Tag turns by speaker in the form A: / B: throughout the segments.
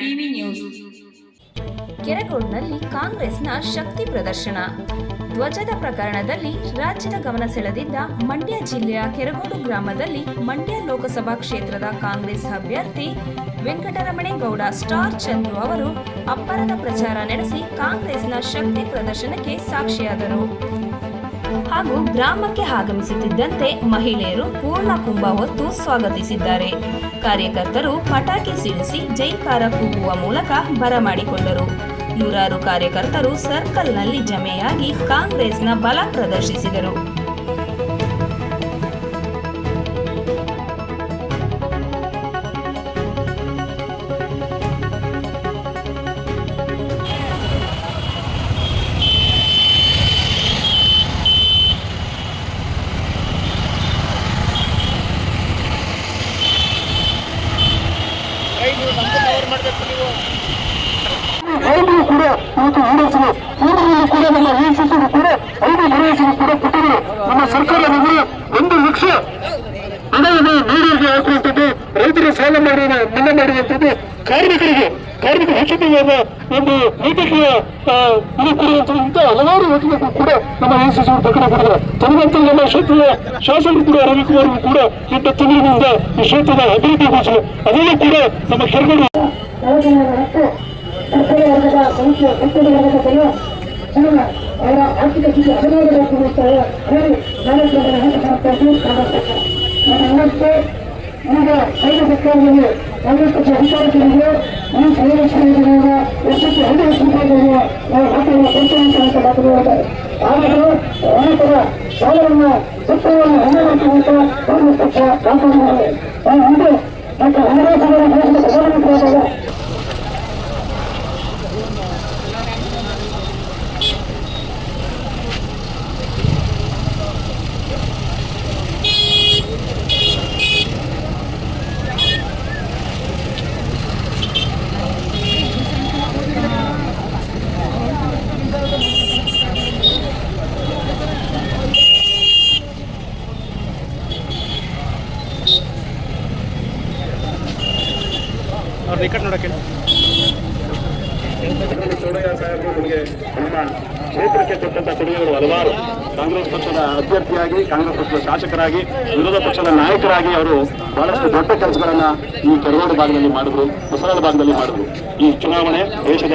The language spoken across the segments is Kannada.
A: TV news.
B: ಕೆರಗೋಡ್ನಲ್ಲಿ ಕಾಂಗ್ರೆಸ್ನ ಶಕ್ತಿ ಪ್ರದರ್ಶನ. ಧ್ವಜದ ಪ್ರಕರಣದಲ್ಲಿ ರಾಜ್ಯದ ಗಮನ ಸೆಳೆದಿದ್ದ ಮಂಡ್ಯ ಜಿಲ್ಲೆಯ ಕೆರಗೋಡು ಗ್ರಾಮದಲ್ಲಿ ಮಂಡ್ಯ ಲೋಕಸಭಾ ಕ್ಷೇತ್ರದ ಕಾಂಗ್ರೆಸ್ ಅಭ್ಯರ್ಥಿ ವೆಂಕಟರಮಣೇಗೌಡ ಸ್ಟಾರ್ ಚಂದ್ರು ಅವರು ಅಬ್ಬರದ ಪ್ರಚಾರ ನಡೆಸಿ ಕಾಂಗ್ರೆಸ್ನ ಶಕ್ತಿ ಪ್ರದರ್ಶನಕ್ಕೆ ಸಾಕ್ಷಿಯಾದರು. ಹಾಗೂ ಗ್ರಾಮಕ್ಕೆ ಆಗಮಿಸುತ್ತಿದ್ದಂತೆ ಮಹಿಳೆಯರು ಪೂರ್ಣ ಕುಂಭ ಹೊತ್ತು ಸ್ವಾಗತಿಸಿದ್ದಾರೆ. ಕಾರ್ಯಕರ್ತರು ಪಟಾಕಿ ಸಿಡಿಸಿ ಜೈಕಾರ ಕೂಗುವ ಮೂಲಕ ಬರಮಾಡಿಕೊಂಡರು. ನೂರಾರು ಕಾರ್ಯಕರ್ತರು ಸರ್ಕಲ್ನಲ್ಲಿ ಜಮೆಯಾಗಿ ಕಾಂಗ್ರೆಸ್ನ ಬಲ ಪ್ರದರ್ಶಿಸಿದರು.
C: ರೈತರು ಕೂಡ ಇವತ್ತು ಈಡೇರಿಸಿದೆ. ಕೇಂದ್ರದಲ್ಲಿ ಕೂಡ ನಮ್ಮ ಯಶಸ್ಸು ಕೂಡ 5 ಭರವಸೆ ಕೂಡ ಕೊಟ್ಟಿದೆ. ನಮ್ಮ ಸರ್ಕಾರದಿಂದ 1 ಲಕ್ಷ ಹಣವನ್ನು ನೀರಿಗೆ ಹಾಕುವಂಥದ್ದು, ರೈತರ ಸಾಲ ಮನ್ನಾ ಮಾಡುವಂಥದ್ದು, ಕಾರ್ಮಿಕರಿಗೆ ಹೆಚ್ಚುತ್ತಿರುವ ಒಂದು ವೈದ್ಯಕೀಯ ಇದು ಕೊಡುವಂಥ ಹಲವಾರು ಯೋಜನೆಗಳು ಕೂಡ ನಮ್ಮ ಯಶಸ್ಸು ಪ್ರಕಟ ಮಾಡಿದ್ದಾರೆ. ತದನಂತರ ನಮ್ಮ ಕ್ಷೇತ್ರದ ಶಾಸಕರು ಕೂಡ ರವಿಕುಮಾರ್ ಕೂಡ 8 ತಿಂಗಳಿನಿಂದ ಈ ಕ್ಷೇತ್ರದ ಅಭಿವೃದ್ಧಿ ಘೋಷಣೆ ಅದನ್ನು ಕೂಡ ನಮ್ಮ ಕೆರಗೋಡು ಸರ್ಕಾರಿ ವರ್ಗದ ಸಂಖ್ಯೆ ಸಂಸ್ಥೆ ವರ್ಗದ ಜನ ಅವರ ಆರ್ಥಿಕ ಸ್ಥಿತಿ ಅನುದಾನಗೊಳಿಸುತ್ತಾರೆ. ಈಗ 5 ಸರ್ಕಾರದಲ್ಲಿ ಕಾಂಗ್ರೆಸ್ ಪಕ್ಷ ಅಧಿಕಾರದಲ್ಲಿದೆ. ಈ ಸಂರಕ್ಷಣೆಯಿಂದ ವರ್ಷಕ್ಕೆ 5 ಲಕ್ಷ ರೂಪಾಯಿಗಳನ್ನು ನಾವು ಮಾತನ್ನು ಕೊಡ್ತೇವೆ ಅಂತ ಮಾತನಾಡಿದ್ದಾರೆ. ಆದರೂ ರೈತರ ಸಾಲವನ್ನು ಸತ್ವವನ್ನು ಹೊಂದಬೇಕಂತ ಕಾಂಗ್ರೆಸ್ ಪಕ್ಷ ಮಾತನಾಡಿದ್ದಾರೆ. ಮುಂದೆ ಡಾಕ್ಟರ್ ಅಮರನಾಥ್ ಅವರ ದೇಶದ ಪ್ರಧಾನಮಂತ್ರಿಯಾದಾಗ
D: ವಿಕೆಟ್ ನೋಡಕ್ಕೆ
C: ಚೌಡಯ್ಯ ಸಾಹೇಬರು ನಮಗೆ ನಮ್ಮ ಕ್ಷೇತ್ರಕ್ಕೆ ಕೊಟ್ಟಂತ ಕೊಡುಗೆಗಳು ಹಲವಾರು. ಕಾಂಗ್ರೆಸ್ ಪಕ್ಷದ ಅಭ್ಯರ್ಥಿಯಾಗಿ, ಕಾಂಗ್ರೆಸ್ ಪಕ್ಷದ ಶಾಸಕರಾಗಿ, ವಿರೋಧ ಪಕ್ಷದ ನಾಯಕರಾಗಿ ಅವರು ಬಹಳಷ್ಟು ದೊಡ್ಡ ಕೆಲಸಗಳನ್ನ ಈ ಕೆರಗೋಡು ಭಾಗದಲ್ಲಿ ಮಾಡಿದ್ರು, ಹೊಸನಗರ ಭಾಗದಲ್ಲಿ ಮಾಡಿದ್ರು. ಈ ಚುನಾವಣೆ ದೇಶದ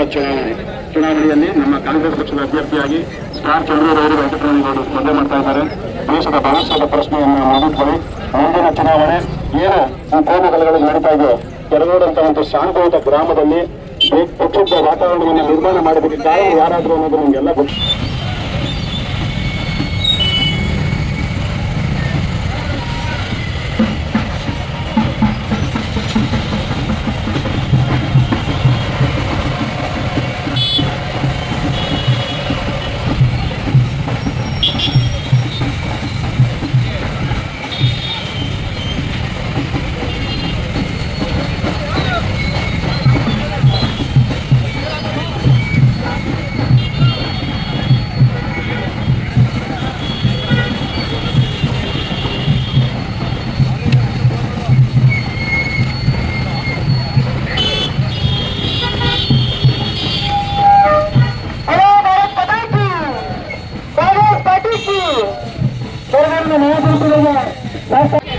C: ಚುನಾವಣೆಯಲ್ಲಿ ನಮ್ಮ ಕಾಂಗ್ರೆಸ್ ಪಕ್ಷದ ಅಭ್ಯರ್ಥಿಯಾಗಿ ಸ್ಟಾರ್ ಚಂದ್ರು ಅವರು ವೆಂಕಟರಮಣೇಗೌಡರು ಸ್ಪರ್ಧೆ ಮಾಡ್ತಾ ಇದ್ದಾರೆ. ದೇಶದ ಭವಿಷ್ಯದ ಪ್ರಶ್ನೆಯನ್ನು ಮುಂದಿಟ್ಕೊಳ್ಳಿ. ಮುಂದಿನ ಚುನಾವಣೆ ಏನು ಕೋಮುಗಲಗಳು ನಡೀತಾ ಇದೆ, ಕೆರಗೋಡು ಅಂತ ಒಂದು ಶಾಂತಯುತ ಗ್ರಾಮದಲ್ಲಿ ಪಕ್ಷದ ವಾತಾವರಣವನ್ನು ನಿರ್ಮಾಣ ಮಾಡೋದಕ್ಕೆ ಕಾರಣ ಯಾರಾದರೂ ಅನ್ನೋದು ನಮಗೆಲ್ಲ ಗೊತ್ತು.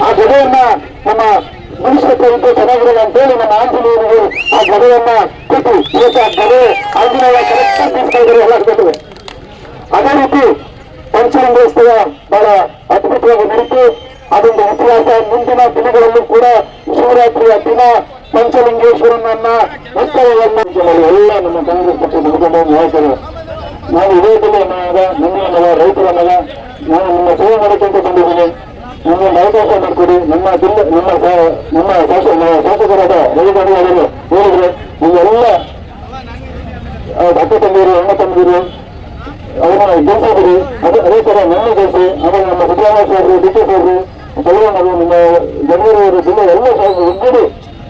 C: ಆ ಗದೆಯನ್ನ ನಮ್ಮ ಮನುಷ್ಯತ್ವ ಇದ್ದು ಚೆನ್ನಾಗಿರಲ್ಲ ಅಂತೇಳಿ ನಮ್ಮ ಆಂಜನೇಯನಿಗೆ ಆ ಗದೆಯನ್ನ ಕೊಟ್ಟು ಇವತ್ತು ಆ ಗದೆ ಆಂಜನೇಯ ಕರೆಕ್ಟ್ ಬೀಸ್ತಾ ಇದ್ದಾರೆ ಎಲ್ಲ ಗೊತ್ತಿದೆ. ಅದೇ ರೀತಿ ಪಂಚಲಿಂಗೋತ್ಸವ ಬಹಳ ಅದ್ಭುತವಾಗಿ ನಡೀತು. ಅದೊಂದು ಇತಿಹಾಸ. ಮುಂದಿನ ದಿನಗಳಲ್ಲೂ ಕೂಡ ಶಿವರಾತ್ರಿಯ ದಿನ ಪಂಚಲಿಂಗೇಶ್ವರನನ್ನ ಉತ್ಸವವನ್ನು ಎಲ್ಲ ನಮ್ಮ ಕಾಂಗ್ರೆಸ್ ಪಕ್ಷದ ಮುಖಂಡ ನಾಯಕರು ನಾವು ಇದೇ ಜಿಲ್ಲೆಯ ಮಗ, ಮುಂದಿನ ಮಗ, ರೈತರ ಮಗ, ನಾನು ನಿಮ್ಮ ಸೇವೆ ಮಾಡಿಕೊಂತ ಬಂದಿದ್ದೀನಿ. ನಮ್ಮೊಂದು ಅವಕಾಶ ಮಾಡಿಕೊಡಿ. ನಮ್ಮ ಜಿಲ್ಲೆ ನಮ್ಮ ಶಾಸಕರಾದ ರವಿಗೌಡ ಅವರು ಹೇಳಿದ್ರೆ ನೀವೆಲ್ಲ ಅಕ್ಕ ತಂದಿರು, ಅಣ್ಣ ತಂದಿರು ಅವರನ್ನ ಗೆಲ್ಸಿದ್ರಿ. ಅದೇ ತರ ನನ್ನ ಗೆಲ್ಸಿ. ಆಮೇಲೆ ನಮ್ಮ ಸಿದ್ದರಾಮಯ್ಯ ಸಾಹೇಬರು, ಡಿ ಕೆ ಸಾಹೇಬರು, ಬಲವಣ್ಣರು, ನಿಮ್ಮ ಬೆಂಗಳೂರು ಜಿಲ್ಲೆ ಎಲ್ಲ ಸಾಹೇಬರು ಒಗ್ಗೂಡಿ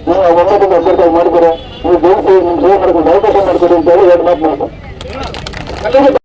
C: ನೀವು ಒಮ್ಮತದಿಂದ ಅಭ್ಯರ್ಥಿ ಮಾಡಿದ್ದಾರೆ. ನೀವು ಗೆಲ್ಸಿ, ನಿಮ್ಮ ಸೇವೆ ಮಾಡ್ಕೊಂಡು ಅವಕಾಶ ಮಾಡಿಕೊಡಿ ಅಂತ ಹೇಳಿ 2 ಮಾತು ಮಾಡ್ತಾರೆ.